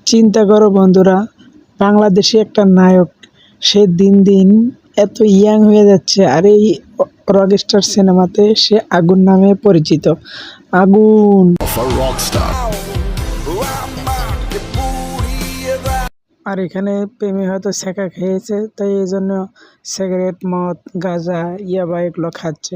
চিন্তা করো বন্ধুরা, বাংলাদেশি একটা নায়ক, সে দিন দিন এত ইয়াং হয়ে যাচ্ছে, আর এই রকস্টার সিনেমাতে সে আগুন নামে পরিচিত। আগুন। আর এখানে প্রেমে হয়তো সেকা খেয়েছে, তাই এই জন্য সিগারেট, মদ, গাঁজা, ইয়াবা এগুলো খাচ্ছে।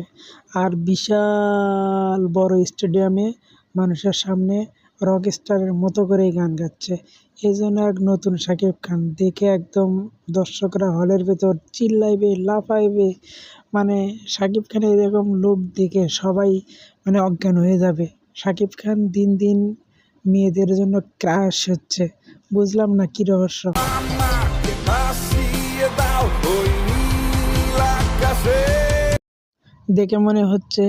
আর বিশাল বড় স্টেডিয়ামে মানুষের সামনে রকস্টারের মতো করেই গান গাচ্ছে। এই জন্য এক নতুন শাকিব খান দেখে একদম দর্শকরা হলের ভেতর চিল্লাইবে, লাফাইবে। মানে শাকিব খানের এরকম লুক দেখে সবাই মানে অজ্ঞান হয়ে যাবে। শাকিব খান দিন দিন মেয়েদের জন্য ক্রাশ হচ্ছে। বুঝলাম না কি রহস্য। দেখে মনে হচ্ছে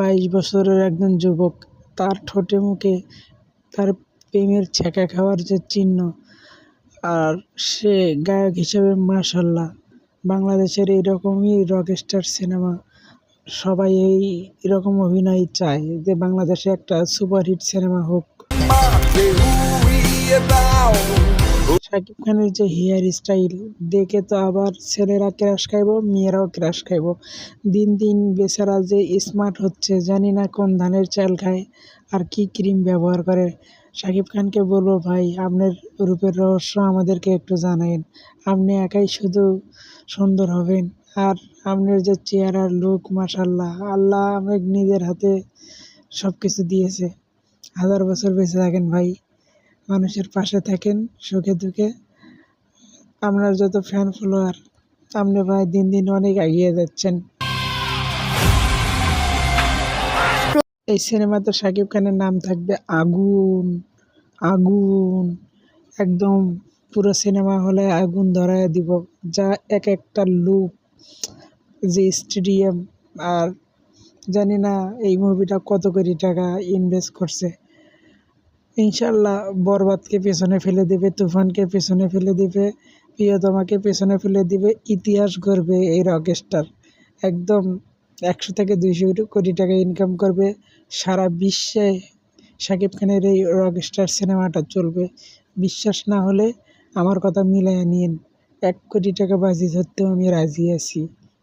22 বছরের একজন যুবক, তার ঠোঁটে মুখে তার প্রেমের ছ্যাঁকা খাওয়ার যে চিহ্ন, আর সে গায়ক হিসেবে মাশাআল্লাহ। বাংলাদেশের এইরকমই রকস্টার সিনেমা, সবাই এরকম অভিনয় চায় যে বাংলাদেশে একটা সুপারহিট সিনেমা হোক। শাকিব খানের যে হেয়ার স্টাইল দেখে তো আবার ছেলেরা ক্রাশ খাইব, মেয়েরাও ক্রাশ খাইব। দিন দিন বেচারা যে স্মার্ট হচ্ছে, জানি না কোন ধানের চাল খায় আর কি ক্রিম ব্যবহার করে। শাকিব খানকে বলবো, ভাই আপনার রূপের রহস্য আমাদেরকে একটু জানাইন। আপনি একাই শুধু সুন্দর হবেন, আর আপনার যে চেহারার লুক, মাশাআল্লাহ, আল্লাহ আপনাকে নিজের হাতে সব কিছু দিয়েছে। 1000 বছর বেঁচে থাকেন ভাই, মানুষের পাশে থাকেন সুখে দুঃখে। আপনার যত ফ্যান ফলোয়ার, আপনি ভাই দিন দিন অনেক এগিয়ে যাচ্ছেন। এই সিনেমাতে শাকিব খানের নাম থাকবে আগুন। আগুন একদম পুরো সিনেমা হলে আগুন ধরায় দিব। যা এক একটা লুক, যে স্টেডিয়াম, আর জানি না এই মুভিটা কত কোটি টাকা ইনভেস্ট করছে। ইনশাল্লাহ বরবাদকে পেছনে ফেলে দেবে, তুফানকে পেছনে ফেলে দেবে, প্রিয়তমাকে পেছনে ফেলে দিবে। ইতিহাস গড়বে এই রকস্টার। একদম 100 থেকে 200 কোটি টাকা ইনকাম করবে। সারা বিশ্বে শাকিব খানের এই রকস্টার সিনেমাটা চলবে। বিশ্বাস না হলে আমার কথা মিলাইয়া নিন, 1 কোটি টাকা বাজি ধরতেও আমি রাজি আছি।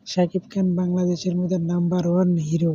শাকিব খান বাংলাদেশের মধ্যে নাম্বার 1 হিরো।